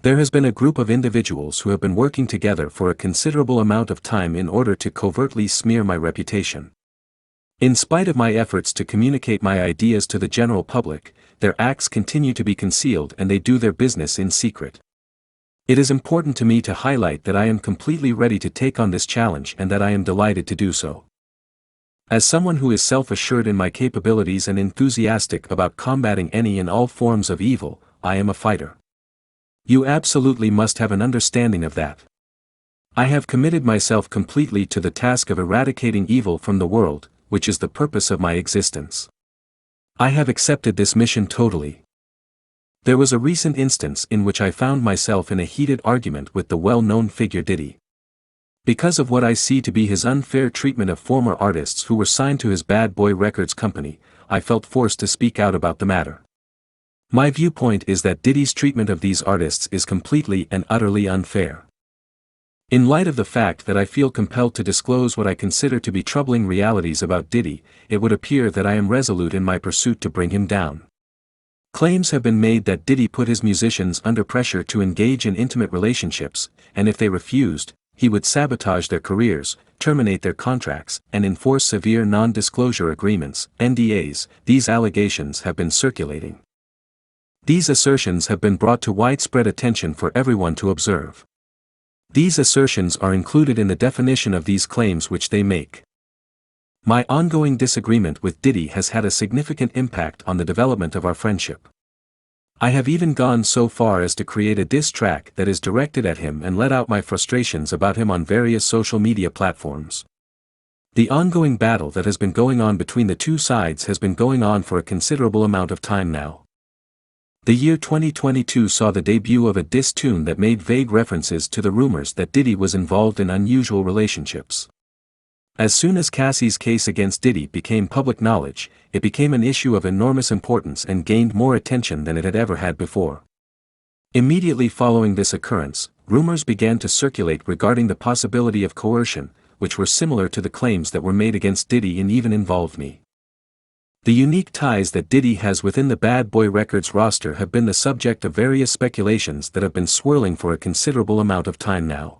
There has been a group of individuals who have been working together for a considerable amount of time in order to covertly smear my reputation. In spite of my efforts to communicate my ideas to the general public, their acts continue to be concealed and they do their business in secret. It is important to me to highlight that I am completely ready to take on this challenge and that I am delighted to do so. As someone who is self-assured in my capabilities and enthusiastic about combating any and all forms of evil, I am a fighter. You absolutely must have an understanding of that. I have committed myself completely to the task of eradicating evil from the world, which is the purpose of my existence. I have accepted this mission totally. There was a recent instance in which I found myself in a heated argument with the well-known figure Diddy. Because of what I see to be his unfair treatment of former artists who were signed to his Bad Boy Records company, I felt forced to speak out about the matter. My viewpoint is that Diddy's treatment of these artists is completely and utterly unfair. In light of the fact that I feel compelled to disclose what I consider to be troubling realities about Diddy, it would appear that I am resolute in my pursuit to bring him down. Claims have been made that Diddy put his musicians under pressure to engage in intimate relationships, and if they refused, he would sabotage their careers, terminate their contracts, and enforce severe non-disclosure agreements, NDAs. These allegations have been circulating. These assertions have been brought to widespread attention for everyone to observe. These assertions are included in the definition of these claims which they make. My ongoing disagreement with Diddy has had a significant impact on the development of our friendship. I have even gone so far as to create a diss track that is directed at him and let out my frustrations about him on various social media platforms. The ongoing battle that has been going on between the two sides has been going on for a considerable amount of time now. The year 2022 saw the debut of a diss tune that made vague references to the rumors that Diddy was involved in unusual relationships. As soon as Cassie's case against Diddy became public knowledge, it became an issue of enormous importance and gained more attention than it had ever had before. Immediately following this occurrence, rumors began to circulate regarding the possibility of coercion, which were similar to the claims that were made against Diddy and even involved me. The unique ties that Diddy has within the Bad Boy Records roster have been the subject of various speculations that have been swirling for a considerable amount of time now.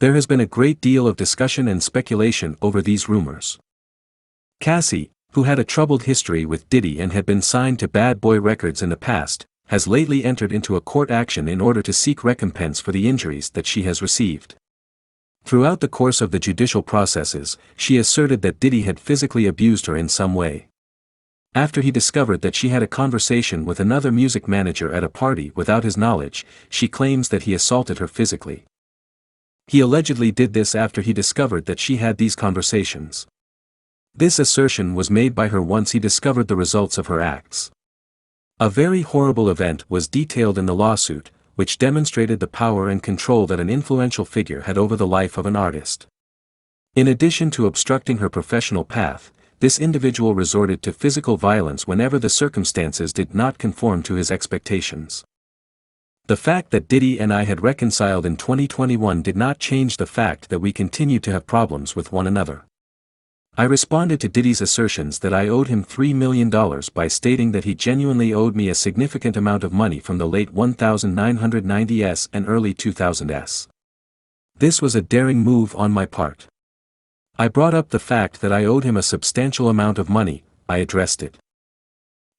There has been a great deal of discussion and speculation over these rumors. Cassie, who had a troubled history with Diddy and had been signed to Bad Boy Records in the past, has lately entered into a court action in order to seek recompense for the injuries that she has received. Throughout the course of the judicial processes, she asserted that Diddy had physically abused her in some way. After he discovered that she had a conversation with another music manager at a party without his knowledge, she claims that he assaulted her physically. He allegedly did this after he discovered that she had these conversations. This assertion was made by her once he discovered the results of her acts. A very horrible event was detailed in the lawsuit, which demonstrated the power and control that an influential figure had over the life of an artist. In addition to obstructing her professional path, this individual resorted to physical violence whenever the circumstances did not conform to his expectations. The fact that Diddy and I had reconciled in 2021 did not change the fact that we continued to have problems with one another. I responded to Diddy's assertions that I owed him $3 million by stating that he genuinely owed me a significant amount of money from the late 1990s and early 2000s. This was a daring move on my part. I brought up the fact that I owed him a substantial amount of money. I addressed it.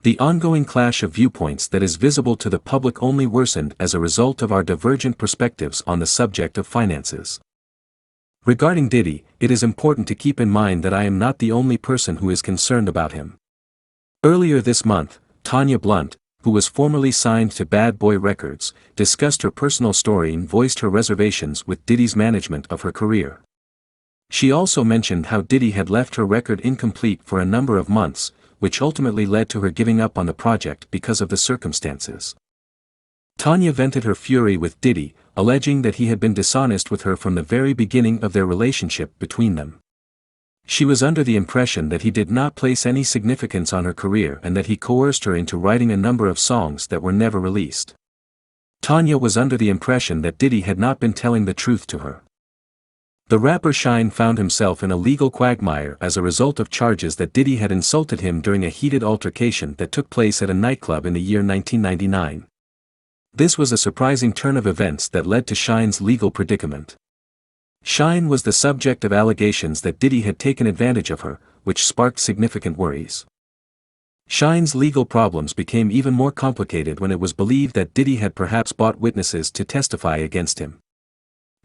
The ongoing clash of viewpoints that is visible to the public only worsened as a result of our divergent perspectives on the subject of finances. Regarding Diddy, it is important to keep in mind that I am not the only person who is concerned about him. Earlier this month, Tanya Blunt, who was formerly signed to Bad Boy Records, discussed her personal story and voiced her reservations with Diddy's management of her career. She also mentioned how Diddy had left her record incomplete for a number of months, which ultimately led to her giving up on the project because of the circumstances. Tanya vented her fury with Diddy, alleging that he had been dishonest with her from the very beginning of their relationship between them. She was under the impression that he did not place any significance on her career and that he coerced her into writing a number of songs that were never released. Tanya was under the impression that Diddy had not been telling the truth to her. The rapper S.Aing found himself in a legal quagmire as a result of charges that Diddy had insulted him during a heated altercation that took place at a nightclub in the year 1999. This was a surprising turn of events that led to S.Aing's legal predicament. S.Aing was the subject of allegations that Diddy had taken advantage of her, which sparked significant worries. S.Aing's legal problems became even more complicated when it was believed that Diddy had perhaps bought witnesses to testify against him.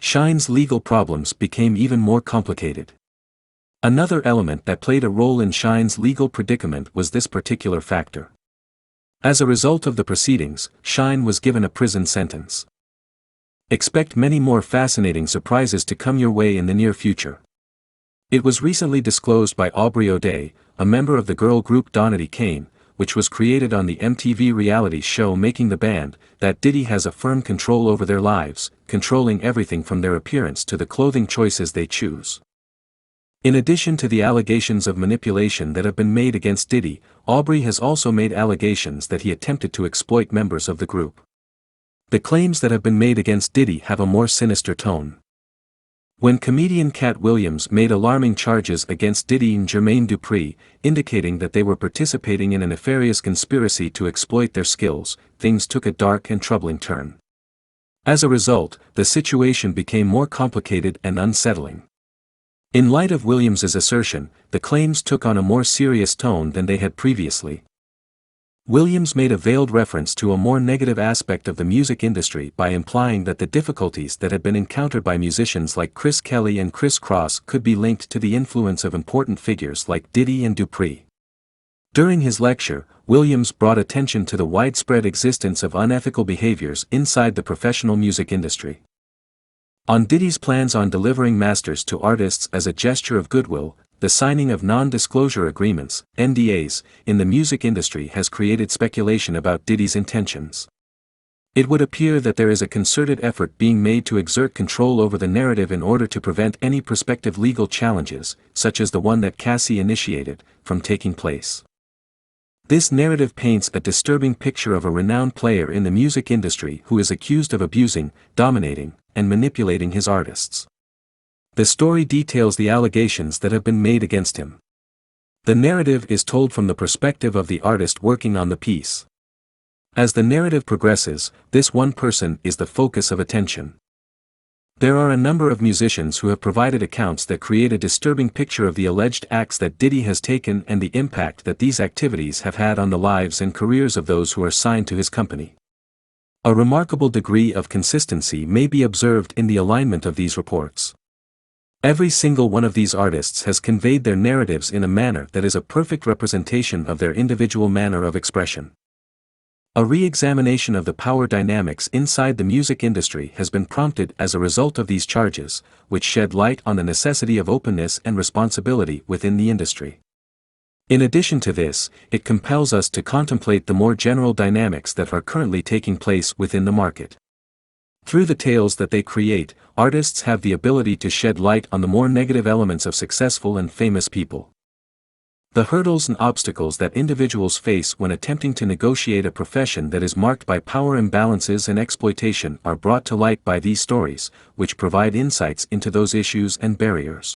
S.Aing's legal problems became even more complicated. Another element that played a role in S.Aing's legal predicament was this particular factor. As a result of the proceedings, S.Aing was given a prison sentence. Expect many more fascinating surprises to come your way in the near future. It was recently disclosed by Aubrey O'Day, a member of the girl group Donity Kane, which was created on the MTV reality show Making the Band, that Diddy has a firm control over their lives, controlling everything from their appearance to the clothing choices they choose. In addition to the allegations of manipulation that have been made against Diddy, Aubrey has also made allegations that he attempted to exploit members of the group. The claims that have been made against Diddy have a more sinister tone. When comedian Cat Williams made alarming charges against Diddy and Jermaine Dupri, indicating that they were participating in a nefarious conspiracy to exploit their skills, things took a dark and troubling turn. As a result, the situation became more complicated and unsettling. In light of Williams's assertion, the claims took on a more serious tone than they had previously. Williams made a veiled reference to a more negative aspect of the music industry by implying that the difficulties that had been encountered by musicians like Chris Kelly and Chris Cross could be linked to the influence of important figures like Diddy and Dupri. During his lecture, Williams brought attention to the widespread existence of unethical behaviors inside the professional music industry. On Diddy's plans on delivering masters to artists as a gesture of goodwill, the signing of non-disclosure agreements, NDAs, in the music industry has created speculation about Diddy's intentions. It would appear that there is a concerted effort being made to exert control over the narrative in order to prevent any prospective legal challenges, such as the one that Cassie initiated, from taking place. This narrative paints a disturbing picture of a renowned player in the music industry who is accused of abusing, dominating, and manipulating his artists. The story details the allegations that have been made against him. The narrative is told from the perspective of the artist working on the piece. As the narrative progresses, this one person is the focus of attention. There are a number of musicians who have provided accounts that create a disturbing picture of the alleged acts that Diddy has taken and the impact that these activities have had on the lives and careers of those who are signed to his company. A remarkable degree of consistency may be observed in the alignment of these reports. Every single one of these artists has conveyed their narratives in a manner that is a perfect representation of their individual manner of expression. A re-examination of the power dynamics inside the music industry has been prompted as a result of these charges, which shed light on the necessity of openness and responsibility within the industry. In addition to this, it compels us to contemplate the more general dynamics that are currently taking place within the market. Through the tales that they create, artists have the ability to shed light on the more negative elements of successful and famous people. The hurdles and obstacles that individuals face when attempting to negotiate a profession that is marked by power imbalances and exploitation are brought to light by these stories, which provide insights into those issues and barriers.